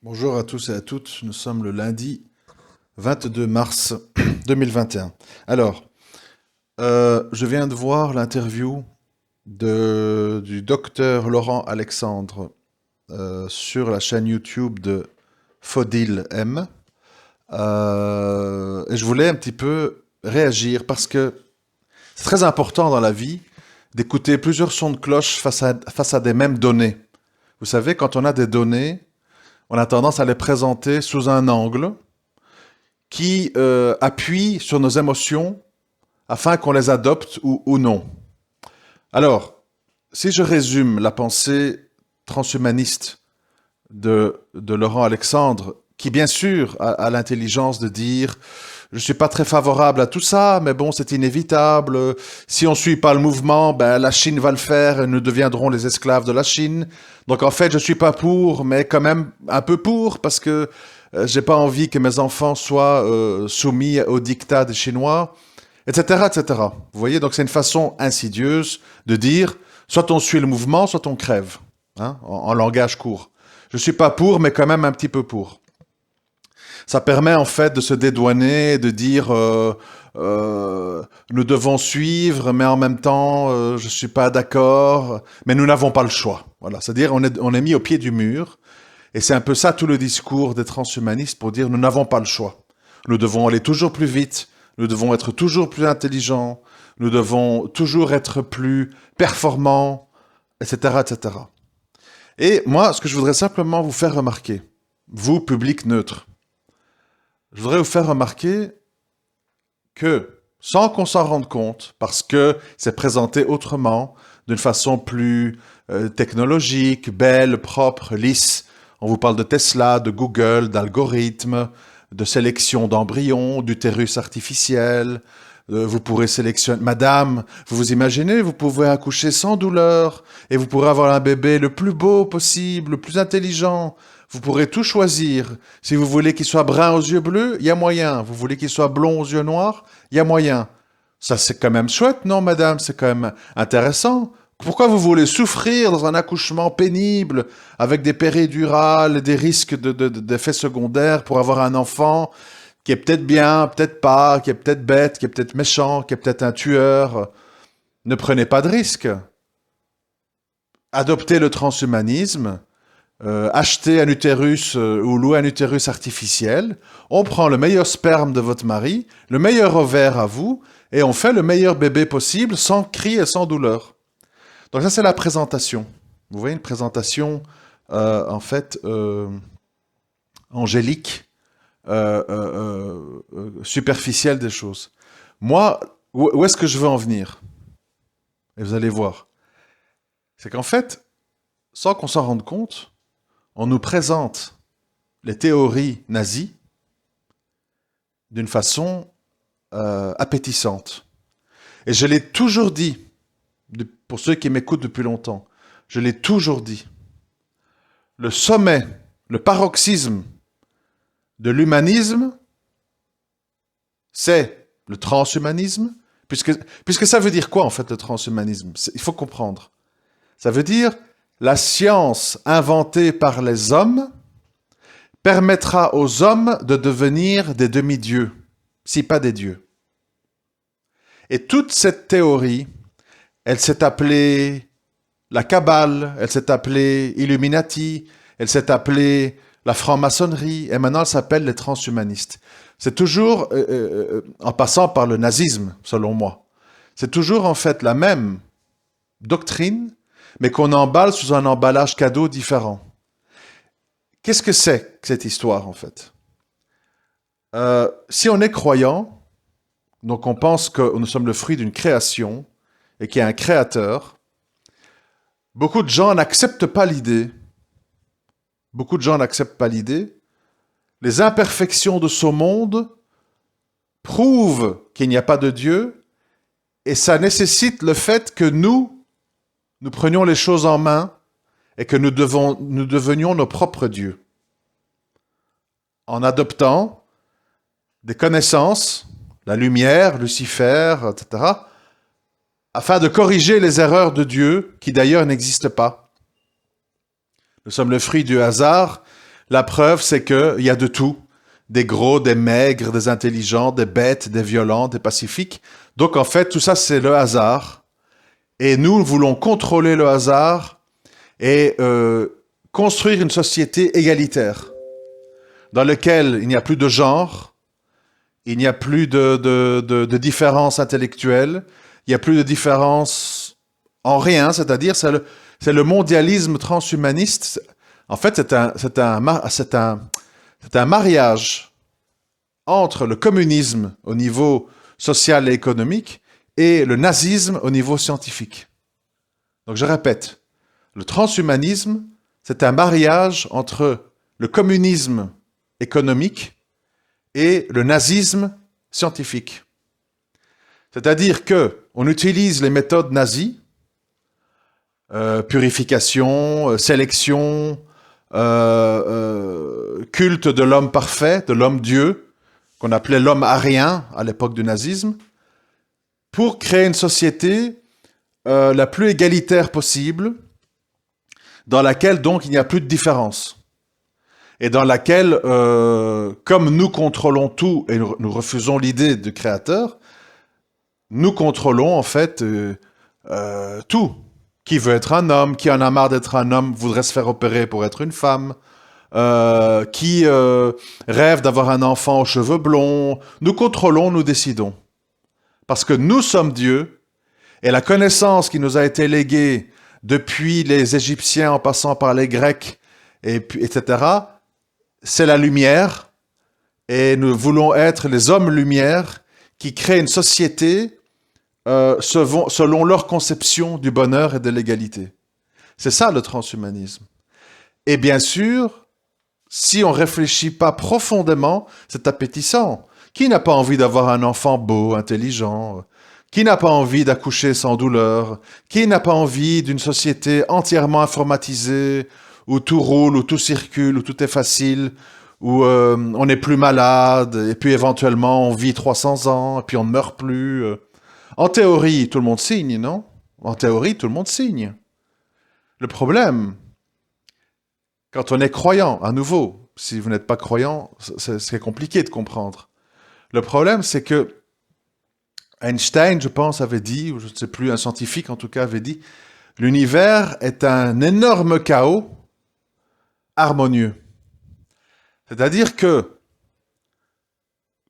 Bonjour à tous et à toutes, nous sommes le lundi 22 mars 2021. Alors, je viens de voir l'interview du docteur Laurent Alexandre sur la chaîne YouTube de Fodil M. Et je voulais un petit peu réagir parce que c'est très important dans la vie d'écouter plusieurs sons de cloche face à des mêmes données. Vous savez, quand on a des données, on a tendance à les présenter sous un angle qui appuie sur nos émotions afin qu'on les adopte ou non. Alors, si je résume la pensée transhumaniste de Laurent Alexandre, qui bien sûr a l'intelligence de dire je suis pas très favorable à tout ça, mais bon, c'est inévitable. Si on suit pas le mouvement, ben la Chine va le faire et nous deviendrons les esclaves de la Chine. Donc en fait, je suis pas pour, mais quand même un peu pour parce que j'ai pas envie que mes enfants soient soumis au diktat des Chinois, etc., etc. Vous voyez, donc c'est une façon insidieuse de dire soit on suit le mouvement, soit on crève, hein, en langage court. Je suis pas pour, mais quand même un petit peu pour. Ça permet en fait de se dédouaner, de dire nous devons suivre, mais en même temps je suis pas d'accord, mais nous n'avons pas le choix. Voilà, c'est-à-dire on est mis au pied du mur, et c'est un peu ça tout le discours des transhumanistes pour dire nous n'avons pas le choix. Nous devons aller toujours plus vite, nous devons être toujours plus intelligents, nous devons toujours être plus performants, etc., etc. Et moi, ce que je voudrais simplement vous faire remarquer, vous, public neutre, je voudrais vous faire remarquer que, sans qu'on s'en rende compte, parce que c'est présenté autrement, d'une façon plus technologique, belle, propre, lisse, on vous parle de Tesla, de Google, d'algorithmes, de sélection d'embryons, d'utérus artificiel, vous pourrez sélectionner... Madame, vous vous imaginez, vous pouvez accoucher sans douleur et vous pourrez avoir un bébé le plus beau possible, le plus intelligent. Vous pourrez tout choisir. Si vous voulez qu'il soit brun aux yeux bleus, il y a moyen. Vous voulez qu'il soit blond aux yeux noirs, il y a moyen. Ça, c'est quand même chouette, non, madame? C'est quand même intéressant. Pourquoi vous voulez souffrir dans un accouchement pénible, avec des péridurales, des risques d'effets secondaires pour avoir un enfant qui est peut-être bien, peut-être pas, qui est peut-être bête, qui est peut-être méchant, qui est peut-être un tueur? Ne prenez pas de risques. Adoptez le transhumanisme, acheter un utérus ou louer un utérus artificiel, on prend le meilleur sperme de votre mari, le meilleur ovaire à vous, et on fait le meilleur bébé possible sans cri et sans douleur. Donc ça, c'est la présentation. Vous voyez, une présentation, en fait, angélique, superficielle des choses. Moi, où est-ce que je veux en venir? Et vous allez voir. C'est qu'en fait, sans qu'on s'en rende compte, on nous présente les théories nazies d'une façon appétissante. Et je l'ai toujours dit, pour ceux qui m'écoutent depuis longtemps, je l'ai toujours dit. Le sommet, le paroxysme de l'humanisme, c'est le transhumanisme, puisque ça veut dire quoi en fait le transhumanisme? Il faut comprendre. Ça veut dire la science inventée par les hommes permettra aux hommes de devenir des demi-dieux, si pas des dieux. Et toute cette théorie, elle s'est appelée la Kabbale, elle s'est appelée Illuminati, elle s'est appelée la franc-maçonnerie, et maintenant elle s'appelle les transhumanistes. C'est toujours, en passant par le nazisme, selon moi, c'est toujours en fait la même doctrine, mais qu'on emballe sous un emballage cadeau différent. Qu'est-ce que c'est que cette histoire, en fait? Si on est croyant, donc on pense que nous sommes le fruit d'une création et qu'il y a un créateur, beaucoup de gens n'acceptent pas l'idée. Beaucoup de gens n'acceptent pas l'idée. Les imperfections de ce monde prouvent qu'il n'y a pas de Dieu et ça nécessite le fait que nous prenions les choses en main et que nous devenions nos propres dieux. En adoptant des connaissances, la lumière, Lucifer, etc., afin de corriger les erreurs de Dieu, qui d'ailleurs n'existent pas. Nous sommes le fruit du hasard. La preuve, c'est qu'il y a de tout. Des gros, des maigres, des intelligents, des bêtes, des violents, des pacifiques. Donc en fait, tout ça, c'est le hasard. Et nous voulons contrôler le hasard et construire une société égalitaire dans laquelle il n'y a plus de genre, il n'y a plus de différence intellectuelle, il n'y a plus de différence en rien, c'est-à-dire c'est le mondialisme transhumaniste. En fait, c'est un mariage entre le communisme au niveau social et économique et le nazisme au niveau scientifique. Donc je répète, le transhumanisme, c'est un mariage entre le communisme économique et le nazisme scientifique. C'est-à-dire que on utilise les méthodes nazies, purification, sélection, culte de l'homme parfait, de l'homme Dieu, qu'on appelait l'homme arien à l'époque du nazisme, pour créer une société la plus égalitaire possible, dans laquelle donc il n'y a plus de différence. Et dans laquelle, comme nous contrôlons tout et nous refusons l'idée du créateur, nous contrôlons en fait tout. Qui veut être un homme, qui en a marre d'être un homme, voudrait se faire opérer pour être une femme, qui rêve d'avoir un enfant aux cheveux blonds. Nous contrôlons, nous décidons. Parce que nous sommes Dieu, et la connaissance qui nous a été léguée depuis les Égyptiens en passant par les Grecs, etc., c'est la lumière, et nous voulons être les hommes-lumière qui créent une société selon leur conception du bonheur et de l'égalité. C'est ça le transhumanisme. Et bien sûr, si on ne réfléchit pas profondément, c'est appétissant. Qui n'a pas envie d'avoir un enfant beau, intelligent? Qui n'a pas envie d'accoucher sans douleur? Qui n'a pas envie d'une société entièrement informatisée, où tout roule, où tout circule, où tout est facile, où on n'est plus malade, et puis éventuellement on vit 300 ans, et puis on ne meurt plus. En théorie, tout le monde signe, non? En théorie, tout le monde signe. Le problème, quand on est croyant, à nouveau, si vous n'êtes pas croyant, c'est compliqué de comprendre. Le problème, c'est que Einstein, je pense, avait dit, ou je ne sais plus, un scientifique en tout cas avait dit, l'univers est un énorme chaos harmonieux. C'est-à-dire que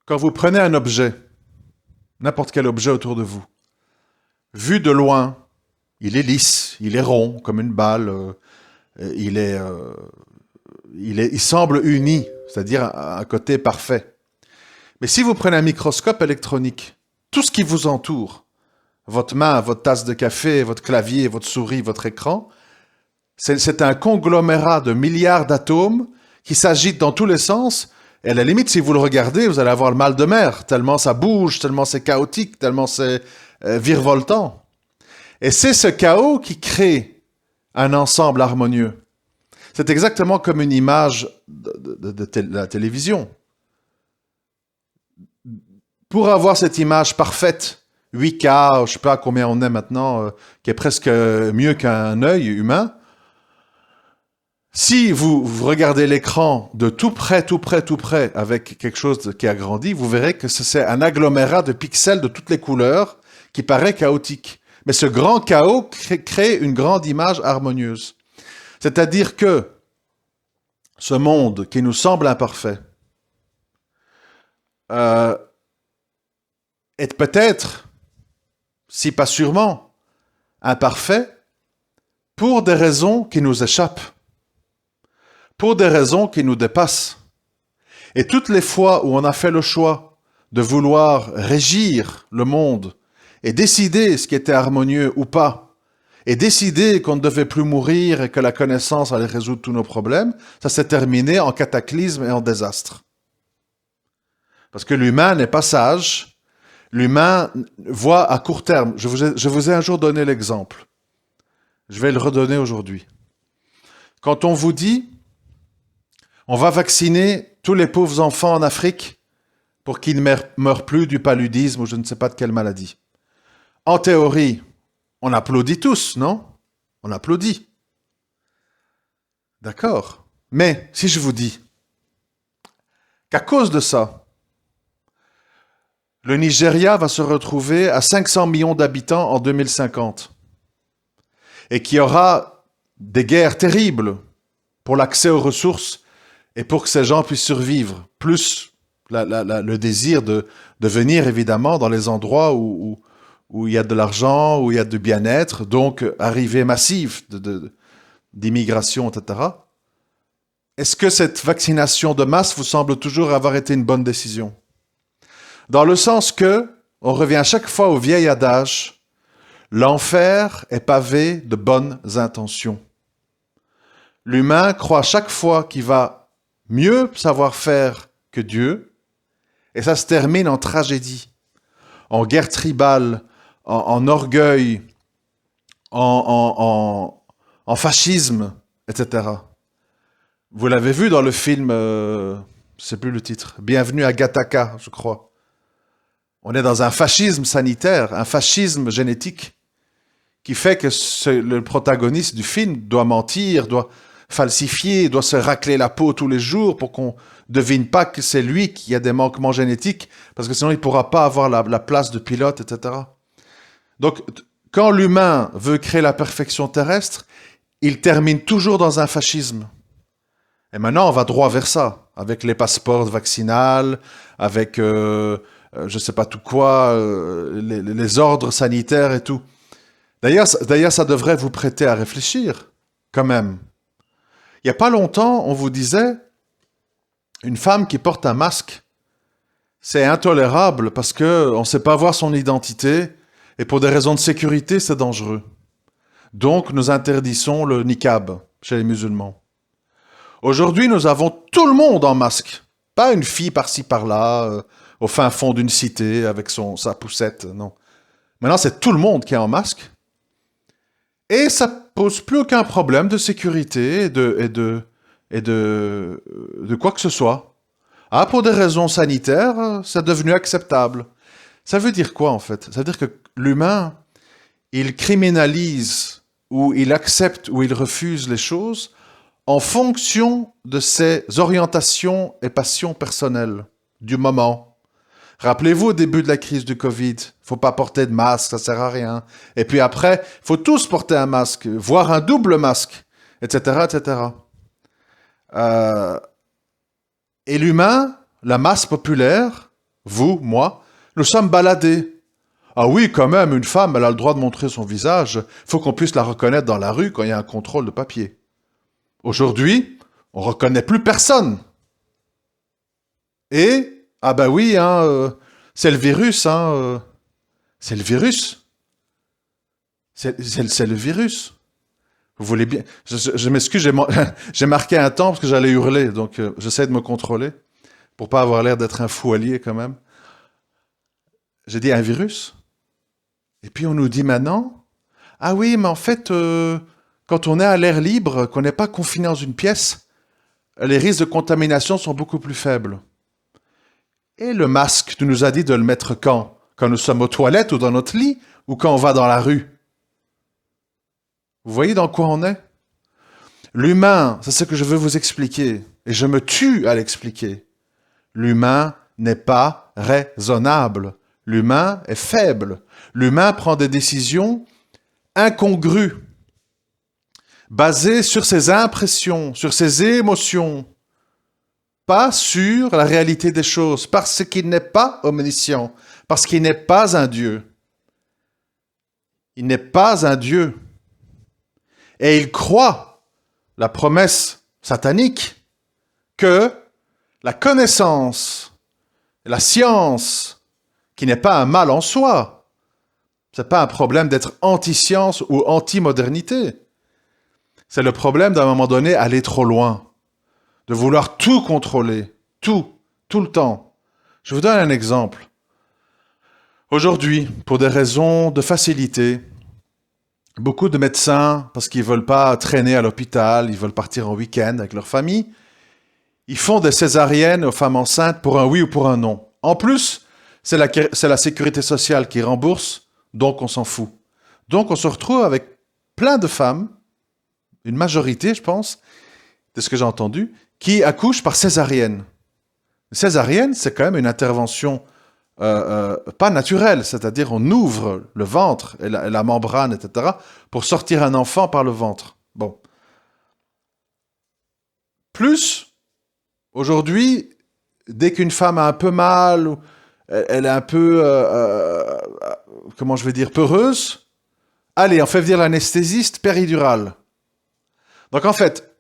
quand vous prenez un objet, n'importe quel objet autour de vous, vu de loin, il est lisse, il est rond, comme une balle, il semble uni, c'est-à-dire un côté parfait. Mais si vous prenez un microscope électronique, tout ce qui vous entoure, votre main, votre tasse de café, votre clavier, votre souris, votre écran, c'est un conglomérat de milliards d'atomes qui s'agitent dans tous les sens. Et à la limite, si vous le regardez, vous allez avoir le mal de mer, tellement ça bouge, tellement c'est chaotique, tellement c'est virevoltant. Et c'est ce chaos qui crée un ensemble harmonieux. C'est exactement comme une image de la télévision. Pour avoir cette image parfaite, 8K, je ne sais pas combien on est maintenant, qui est presque mieux qu'un œil humain, si vous regardez l'écran de tout près, avec quelque chose qui agrandit, vous verrez que c'est un agglomérat de pixels de toutes les couleurs qui paraît chaotique. Mais ce grand chaos crée une grande image harmonieuse. C'est-à-dire que ce monde qui nous semble imparfait est peut-être, si pas sûrement, imparfait pour des raisons qui nous échappent, pour des raisons qui nous dépassent. Et toutes les fois où on a fait le choix de vouloir régir le monde et décider ce qui était harmonieux ou pas, et décider qu'on ne devait plus mourir et que la connaissance allait résoudre tous nos problèmes, ça s'est terminé en cataclysme et en désastre. Parce que l'humain n'est pas sage, l'humain voit à court terme. Je vous ai un jour donné l'exemple. Je vais le redonner aujourd'hui. Quand on vous dit, on va vacciner tous les pauvres enfants en Afrique pour qu'ils ne meurent plus du paludisme ou je ne sais pas de quelle maladie. En théorie, on applaudit tous, non? On applaudit. D'accord. Mais si je vous dis qu'à cause de ça, le Nigeria va se retrouver à 500 millions d'habitants en 2050 et qu'il y aura des guerres terribles pour l'accès aux ressources et pour que ces gens puissent survivre, plus le désir de venir évidemment dans les endroits où il y a de l'argent, où il y a du bien-être, donc arrivée massive d'immigration, etc. Est-ce que cette vaccination de masse vous semble toujours avoir été une bonne décision? Dans le sens que, on revient à chaque fois au vieil adage, l'enfer est pavé de bonnes intentions. L'humain croit chaque fois qu'il va mieux savoir faire que Dieu, et ça se termine en tragédie, en guerre tribale, en orgueil, en fascisme, etc. Vous l'avez vu dans le film, je ne sais plus le titre, Bienvenue à Gattaca, je crois. On est dans un fascisme sanitaire, un fascisme génétique, qui fait que le protagoniste du film doit mentir, doit falsifier, doit se racler la peau tous les jours pour qu'on devine pas que c'est lui qui a des manquements génétiques, parce que sinon il ne pourra pas avoir la place de pilote, etc. Donc, quand l'humain veut créer la perfection terrestre, il termine toujours dans un fascisme. Et maintenant, on va droit vers ça, avec les passeports vaccinales, avec, je ne sais pas tout quoi, les ordres sanitaires et tout. D'ailleurs, ça devrait vous prêter à réfléchir, quand même. Il n'y a pas longtemps, on vous disait, une femme qui porte un masque, c'est intolérable parce qu'on ne sait pas voir son identité et pour des raisons de sécurité, c'est dangereux. Donc, nous interdisons le niqab chez les musulmans. Aujourd'hui, nous avons tout le monde en masque. Pas une fille par-ci par-là, au fin fond d'une cité avec sa poussette, non. Maintenant, c'est tout le monde qui est en masque. Et ça pose plus aucun problème de sécurité et de quoi que ce soit. Ah, pour des raisons sanitaires, c'est devenu acceptable. Ça veut dire quoi, en fait? Ça veut dire que l'humain, il criminalise ou il accepte ou il refuse les choses en fonction de ses orientations et passions personnelles du moment. Rappelez-vous au début de la crise du Covid, faut pas porter de masque, ça sert à rien. Et puis après, faut tous porter un masque, voire un double masque, etc., etc. Et l'humain, la masse populaire, vous, moi, nous sommes baladés. Ah oui, quand même, une femme, elle a le droit de montrer son visage. Faut qu'on puisse la reconnaître dans la rue quand il y a un contrôle de papier. Aujourd'hui, on reconnaît plus personne. Et, ah ben oui, c'est le virus, c'est le virus. C'est le virus. Vous voulez bien... Je m'excuse, j'ai marqué un temps parce que j'allais hurler, donc j'essaie de me contrôler pour pas avoir l'air d'être un fou allié quand même. J'ai dit un virus. Et puis on nous dit maintenant, ah oui, mais en fait, quand on est à l'air libre, qu'on n'est pas confiné dans une pièce, les risques de contamination sont beaucoup plus faibles. Et le masque, tu nous as dit de le mettre quand? Quand nous sommes aux toilettes ou dans notre lit, ou quand on va dans la rue? Vous voyez dans quoi on est? L'humain, c'est ce que je veux vous expliquer, et je me tue à l'expliquer. L'humain n'est pas raisonnable. L'humain est faible. L'humain prend des décisions incongrues, basées sur ses impressions, sur ses émotions, pas sur la réalité des choses, parce qu'il n'est pas omniscient, parce qu'il n'est pas un Dieu. Il n'est pas un Dieu. Et il croit la promesse satanique que la connaissance, la science, qui n'est pas un mal en soi, c'est pas un problème d'être anti-science ou anti-modernité. C'est le problème d'un moment donné aller trop loin, de vouloir tout contrôler, tout le temps. Je vous donne un exemple. Aujourd'hui, pour des raisons de facilité, beaucoup de médecins, parce qu'ils ne veulent pas traîner à l'hôpital, ils veulent partir en week-end avec leur famille, ils font des césariennes aux femmes enceintes pour un oui ou pour un non. En plus, c'est la sécurité sociale qui rembourse, donc on s'en fout. Donc on se retrouve avec plein de femmes, une majorité je pense, de ce que j'ai entendu, qui accouchent par césarienne. Césarienne, c'est quand même une intervention pas naturelle, c'est-à-dire on ouvre le ventre et la membrane, etc., pour sortir un enfant par le ventre. Bon. Plus, aujourd'hui, dès qu'une femme a un peu mal, ou elle est un peu, comment je vais dire, peureuse, allez, on fait venir l'anesthésiste péridurale. Donc en fait,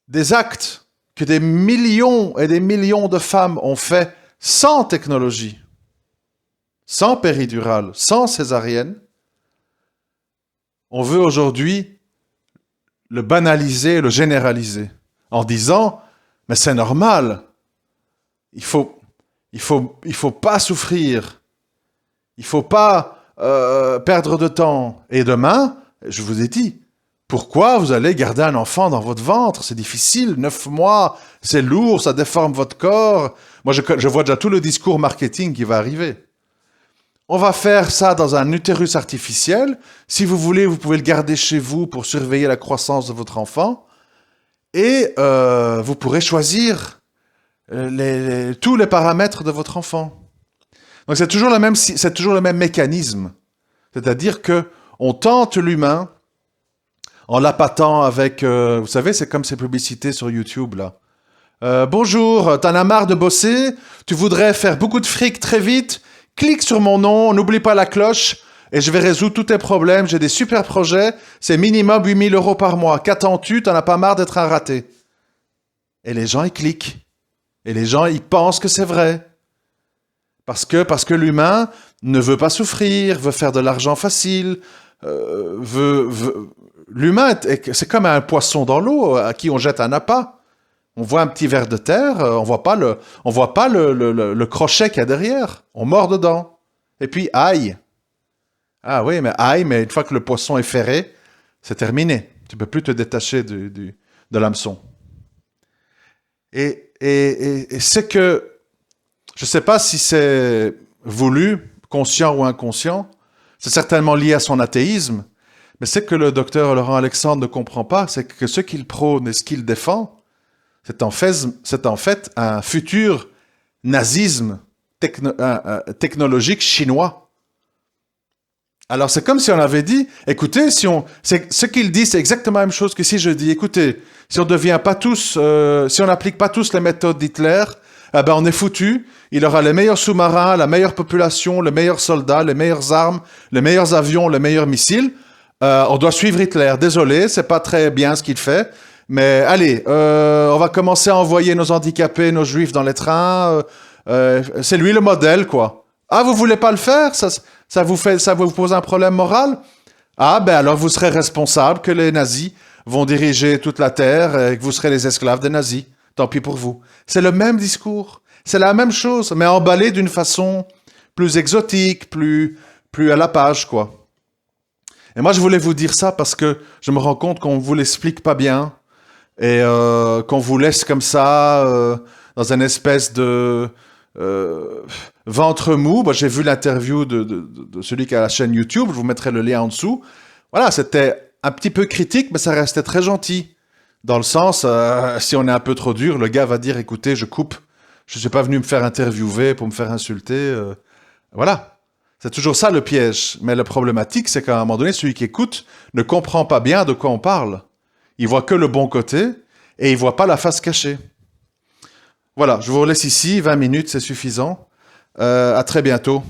des actes que des millions et des millions de femmes ont fait sans technologie, sans péridurale, sans césarienne, on veut aujourd'hui le banaliser, le généraliser, en disant, mais c'est normal, il faut pas souffrir, il faut pas perdre de temps. Et demain, je vous ai dit, pourquoi vous allez garder un enfant dans votre ventre? C'est difficile, 9 mois, c'est lourd, ça déforme votre corps. Moi, je vois déjà tout le discours marketing qui va arriver. On va faire ça dans un utérus artificiel. Si vous voulez, vous pouvez le garder chez vous pour surveiller la croissance de votre enfant. Et vous pourrez choisir tous les paramètres de votre enfant. Donc c'est toujours le même mécanisme. C'est-à-dire que on tente l'humain en l'appâtant avec, vous savez, c'est comme ces publicités sur YouTube, là. Bonjour, t'en as marre de bosser? Tu voudrais faire beaucoup de fric très vite? Clique sur mon nom, n'oublie pas la cloche, et je vais résoudre tous tes problèmes. J'ai des super projets, c'est minimum 8 000 € par mois. Qu'attends-tu? T'en as pas marre d'être un raté? Et les gens, ils cliquent. Et les gens, ils pensent que c'est vrai. Parce que l'humain ne veut pas souffrir, veut faire de l'argent facile, L'humain, c'est comme un poisson dans l'eau à qui on jette un appât. On voit un petit ver de terre, on voit pas le crochet qu'il y a derrière. On mord dedans. Et puis, aïe. Ah oui, mais aïe, mais une fois que le poisson est ferré, c'est terminé. Tu peux plus te détacher de l'hameçon. Et c'est que, je sais pas si c'est voulu, conscient ou inconscient, c'est certainement lié à son athéisme, mais ce que le docteur Laurent Alexandre ne comprend pas, c'est que ce qu'il prône et ce qu'il défend, c'est en fait un futur nazisme technologique chinois. Alors c'est comme si on avait dit, écoutez, ce qu'il dit, c'est exactement la même chose que si je dis, écoutez, si on devient pas tous, si on n'applique pas tous les méthodes d'Hitler, eh ben on est foutu. Il aura les meilleurs sous-marins, la meilleure population, les meilleurs soldats, les meilleures armes, les meilleurs avions, les meilleurs missiles. On doit suivre Hitler. Désolé, c'est pas très bien ce qu'il fait. Mais allez, on va commencer à envoyer nos handicapés, nos juifs dans les trains. C'est lui le modèle, quoi. Ah, vous voulez pas le faire? Ça vous pose un problème moral? Ah, ben alors vous serez responsable que les nazis vont diriger toute la terre et que vous serez les esclaves des nazis. Tant pis pour vous. C'est le même discours. C'est la même chose, mais emballé d'une façon plus exotique, plus à la page, quoi. Et moi, je voulais vous dire ça parce que je me rends compte qu'on vous l'explique pas bien et qu'on vous laisse comme ça dans une espèce de ventre mou. Moi, j'ai vu l'interview de celui qui a la chaîne YouTube. Je vous mettrai le lien en dessous. Voilà, c'était un petit peu critique, mais ça restait très gentil. Dans le sens, si on est un peu trop dur, le gars va dire, écoutez, je coupe. Je ne suis pas venu me faire interviewer pour me faire insulter. Voilà. C'est toujours ça le piège. Mais la problématique, c'est qu'à un moment donné, celui qui écoute ne comprend pas bien de quoi on parle. Il voit que le bon côté et il voit pas la face cachée. Voilà, je vous laisse ici. 20 minutes, c'est suffisant. À très bientôt.